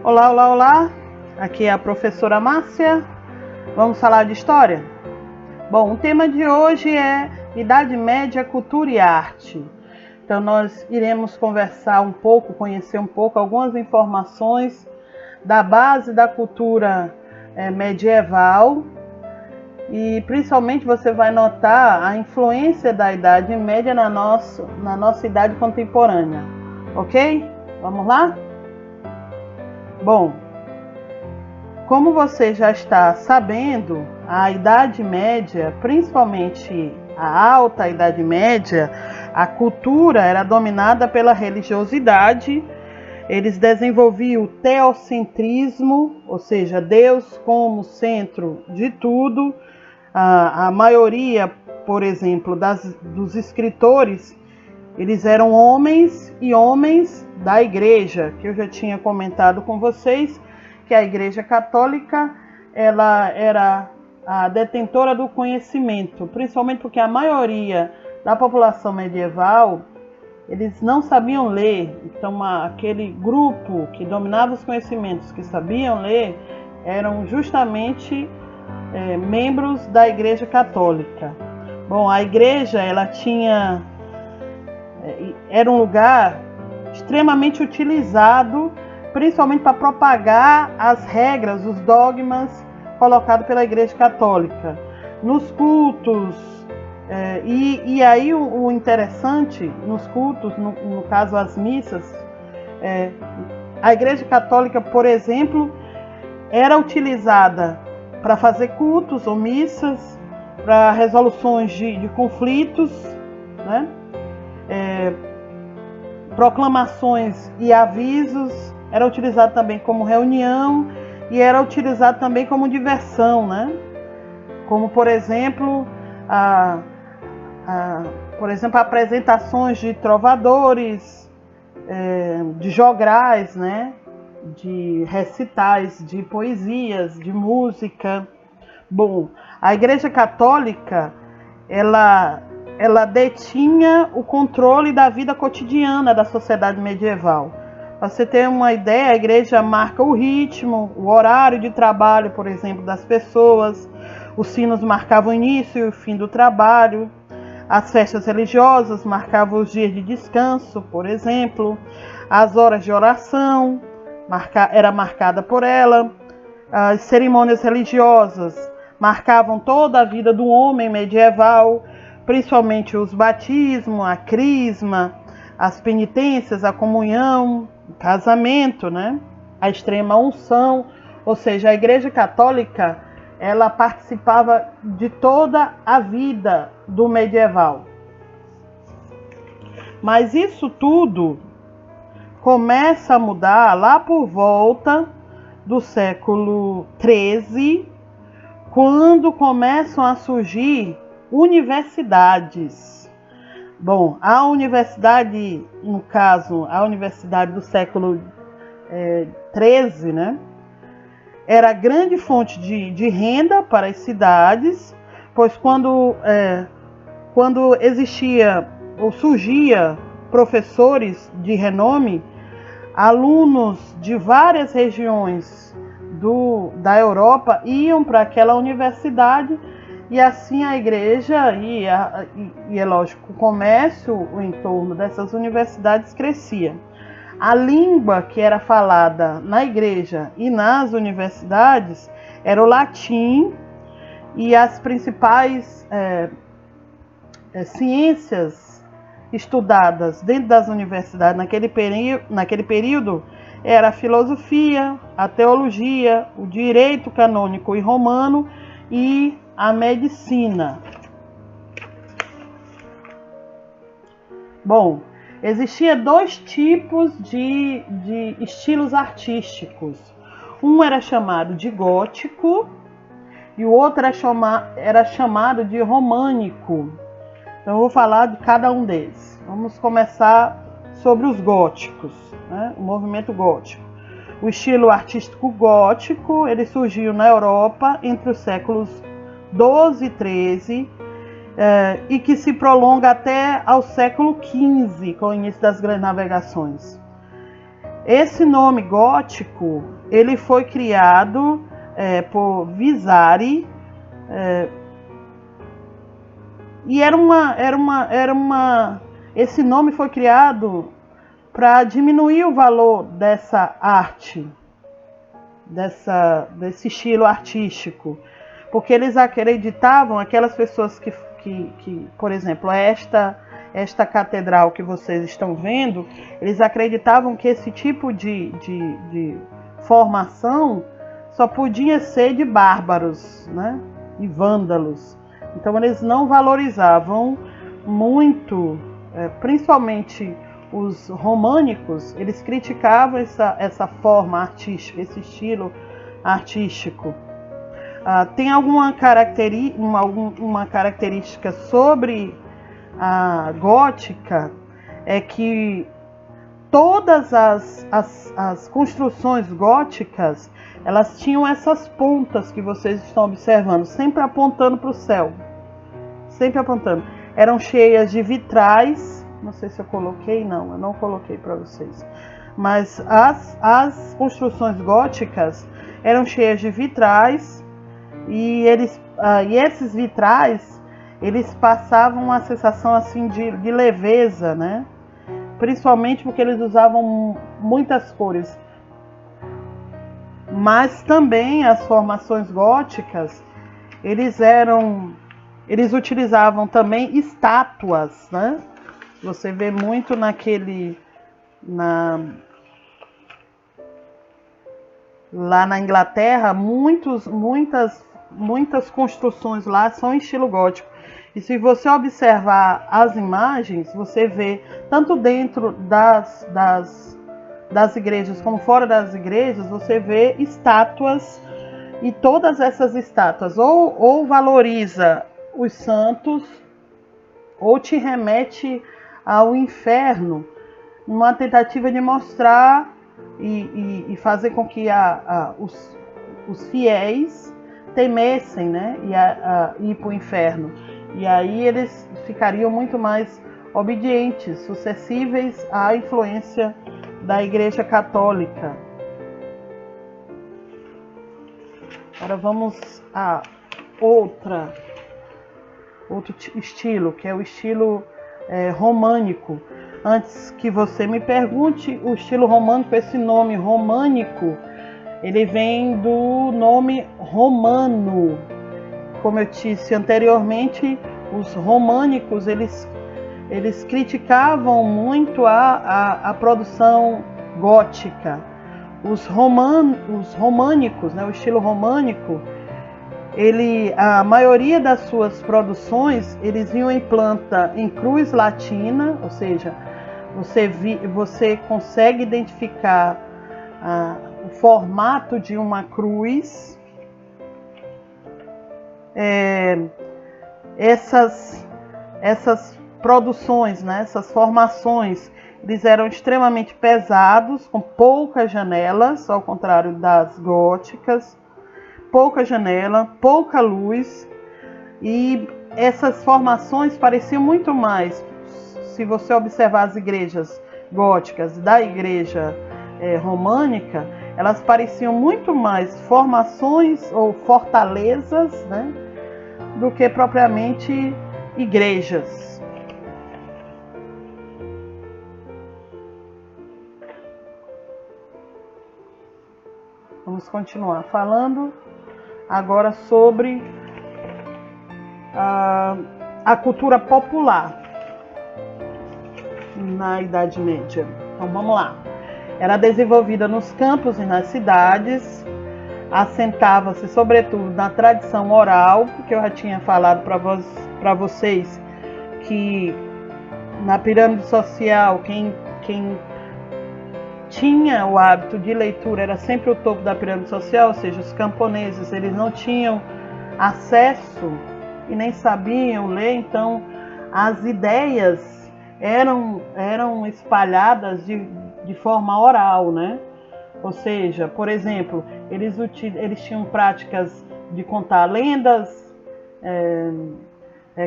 Olá, olá, olá! Aqui é a professora Márcia. Vamos falar de história? Bom, o tema de hoje é Idade Média, Cultura e Arte. Então nós iremos conversar um pouco, conhecer um pouco algumas informações da base da cultura medieval e principalmente você vai notar a influência da Idade Média na nossa idade contemporânea, ok? Vamos lá? Bom, como você já está sabendo, a Idade Média, principalmente a Alta Idade Média, a cultura era dominada pela religiosidade. Eles desenvolviam o teocentrismo, ou seja, Deus como centro de tudo. A maioria, por exemplo, dos escritores, eles eram homens e homens da igreja, que eu já tinha comentado com vocês, que a Igreja Católica ela era a detentora do conhecimento, principalmente porque a maioria da população medieval eles não sabiam ler. Então aquele grupo que dominava os conhecimentos, que sabiam ler, eram justamente membros da Igreja Católica. Bom, a igreja ela era um lugar extremamente utilizado, principalmente para propagar as regras, os dogmas colocados pela Igreja Católica. Nos cultos, e aí o interessante, nos cultos, no caso as missas, a Igreja Católica, por exemplo, era utilizada para fazer cultos ou missas, para resoluções de conflitos, né? Proclamações e avisos, era utilizado também como reunião e era utilizado também como diversão, né? Como, por exemplo, apresentações de trovadores, de jograis, né? De recitais, de poesias, de música. Bom, a Igreja Católica, ela detinha o controle da vida cotidiana da sociedade medieval. Para você ter uma ideia, a igreja marca o ritmo, o horário de trabalho, por exemplo, das pessoas. Os sinos marcavam o início e o fim do trabalho. As festas religiosas marcavam os dias de descanso, por exemplo. As horas de oração era marcada por ela. As cerimônias religiosas marcavam toda a vida do homem medieval, principalmente os batismos, a crisma, as penitências, a comunhão, o casamento, né? A extrema unção. Ou seja, a Igreja Católica ela participava de toda a vida do medieval. Mas isso tudo começa a mudar lá por volta do século XIII, quando começam a surgir universidades. Bom, a universidade, no caso, a universidade do século XIII, né, era grande fonte de renda para as cidades, pois quando existia ou surgia professores de renome, alunos de várias regiões da Europa iam para aquela universidade. E assim a igreja e é lógico, o comércio, o entorno dessas universidades crescia. A língua que era falada na igreja e nas universidades era o latim, e as principais ciências estudadas dentro das universidades naquele período era a filosofia, a teologia, o direito canônico e romano e a medicina. Bom, existia dois tipos de estilos artísticos. Um era chamado de gótico e o outro era chamado de românico. Então eu vou falar de cada um deles. Vamos começar sobre os góticos, né? O movimento gótico. O estilo artístico gótico, ele surgiu na Europa entre os séculos 12 e 13, e que se prolonga até ao século XV, com o início das grandes navegações. Esse nome gótico, ele foi criado por Vasari, e esse nome foi criado para diminuir o valor dessa arte, desse estilo artístico, porque eles acreditavam, aquelas pessoas que por exemplo, esta catedral que vocês estão vendo, eles acreditavam que esse tipo de formação só podia ser de bárbaros, né, e vândalos. Então eles não valorizavam muito, principalmente os românicos, eles criticavam essa forma artística, esse estilo artístico. Tem alguma característica sobre a gótica, é que todas as construções góticas, elas tinham essas pontas que vocês estão observando, sempre apontando para o céu, sempre apontando. Eram cheias de vitrais, não sei se eu coloquei, não, eu não coloquei para vocês, mas as construções góticas eram cheias de vitrais, e esses vitrais, eles passavam uma sensação assim de leveza, né? Principalmente porque eles usavam muitas cores. Mas também as formações góticas, eles utilizavam também estátuas, né? Você vê muito lá na Inglaterra, muitas construções lá são em estilo gótico. E se você observar as imagens, você vê tanto dentro das igrejas como fora das igrejas, você vê estátuas, e todas essas estátuas ou valoriza os santos, ou te remete ao inferno, numa tentativa de mostrar e fazer com que os fiéis temessem, né, ir para o inferno. E aí eles ficariam muito mais obedientes, suscetíveis à influência da Igreja Católica. Agora vamos a outro estilo, que é o estilo românico. Antes que você me pergunte, o estilo românico, esse nome românico, ele vem do nome romano. Como eu disse anteriormente, os românicos, eles criticavam muito a produção gótica. Os românicos, né, o estilo românico, a maioria das suas produções, eles vinham em planta em cruz latina, ou seja, você consegue identificar o formato de uma cruz. Essas produções, né, essas formações, eles eram extremamente pesados, com poucas janelas, ao contrário das góticas, pouca janela, pouca luz, e essas formações pareciam muito mais, se você observar as igrejas góticas da igreja românica, elas pareciam muito mais formações ou fortalezas, né, do que propriamente igrejas. Vamos continuar falando agora sobre a cultura popular na Idade Média. Então vamos lá. Era desenvolvida nos campos e nas cidades, assentava-se sobretudo na tradição oral, porque eu já tinha falado para vocês que na pirâmide social, quem tinha o hábito de leitura era sempre o topo da pirâmide social, ou seja, os camponeses, eles não tinham acesso e nem sabiam ler, então as ideias eram espalhadas de forma oral, né? Ou seja, por exemplo, eles tinham práticas de contar lendas,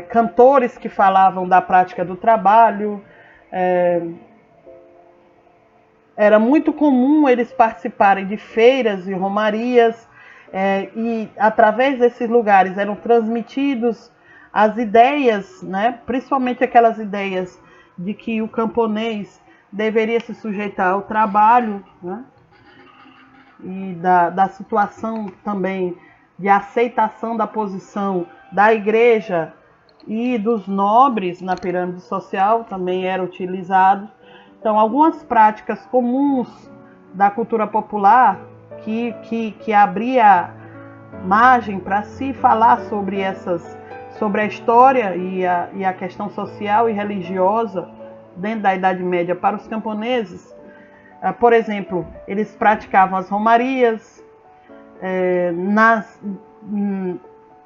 cantores que falavam da prática do trabalho, era muito comum eles participarem de feiras e romarias, e através desses lugares eram transmitidos as ideias, né, principalmente aquelas ideias de que o camponês deveria se sujeitar ao trabalho, né, e da situação também de aceitação da posição da igreja e dos nobres na pirâmide social também era utilizado. Então, algumas práticas comuns da cultura popular que abria margem para se falar sobre a história e a questão social e religiosa dentro da Idade Média para os camponeses. Por exemplo, eles praticavam as romarias,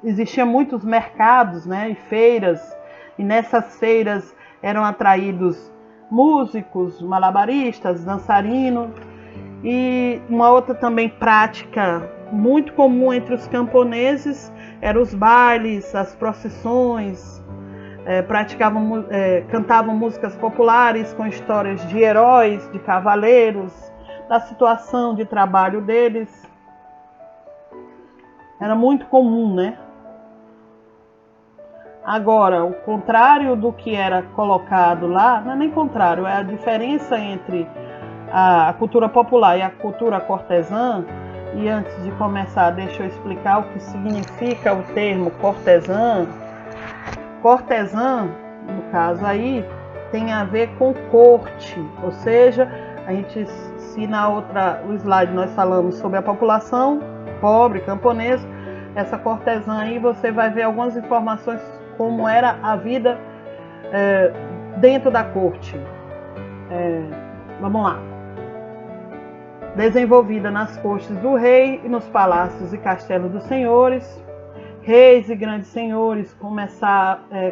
existiam muitos mercados, né, e feiras, e nessas feiras eram atraídos músicos, malabaristas, dançarinos. E uma outra também prática muito comum entre os camponeses eram os bailes, as procissões, cantavam músicas populares com histórias de heróis, de cavaleiros, da situação de trabalho deles. Era muito comum, né? Agora, o contrário do que era colocado lá, não é nem contrário, é a diferença entre a cultura popular e a cultura cortesã. E antes de começar, deixa eu explicar o que significa o termo cortesã. Cortesã, no caso aí, tem a ver com corte, ou seja, se na outra slide nós falamos sobre a população pobre, camponesa, essa cortesã aí você vai ver algumas informações como era a vida dentro da corte. Vamos lá. Desenvolvida nas cortes do rei e nos palácios e castelos dos senhores. Reis e grandes senhores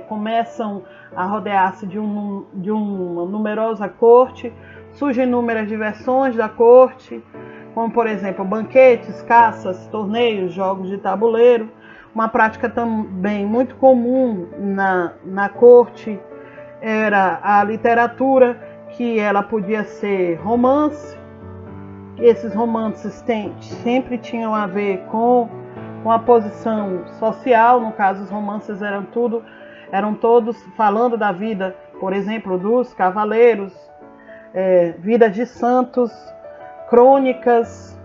começam a rodear-se de uma numerosa corte. Surgem inúmeras diversões da corte, como, por exemplo, banquetes, caças, torneios, jogos de tabuleiro. Uma prática também muito comum na corte era a literatura, que ela podia ser romance. Esses romances sempre tinham a ver com a posição social. No caso, os romances eram todos falando da vida, por exemplo, dos cavaleiros, vidas de santos, crônicas,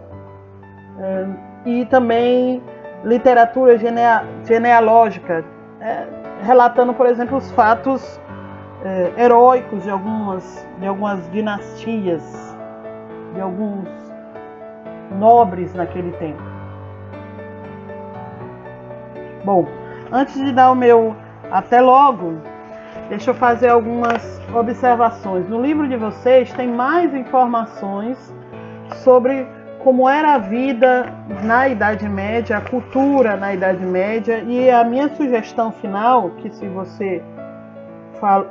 e também literatura genealógica, relatando, por exemplo, os fatos heróicos de algumas dinastias, de alguns nobres naquele tempo. Bom, antes de dar o meu até logo, deixa eu fazer algumas observações. No livro de vocês tem mais informações sobre como era a vida na Idade Média, a cultura na Idade Média, e a minha sugestão final, que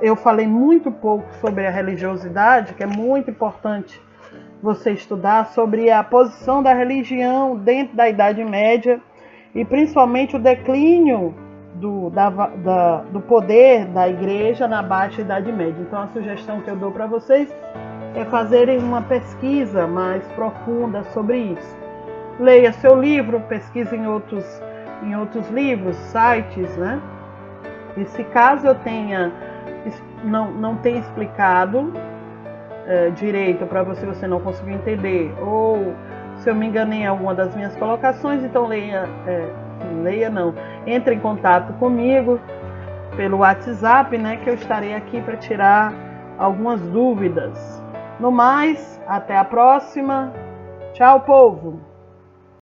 eu falei muito pouco sobre a religiosidade, que é muito importante você estudar sobre a posição da religião dentro da Idade Média e principalmente o declínio do poder da igreja na Baixa Idade Média. Então a sugestão que eu dou para vocês é fazerem uma pesquisa mais profunda sobre isso. Leia seu livro, pesquise em outros livros, sites, né? E se caso eu não tenha explicado direito para você não conseguiu entender, ou se eu me enganei em alguma das minhas colocações, então entre em contato comigo pelo WhatsApp, né, que eu estarei aqui para tirar algumas dúvidas. No mais, até a próxima. Tchau, povo!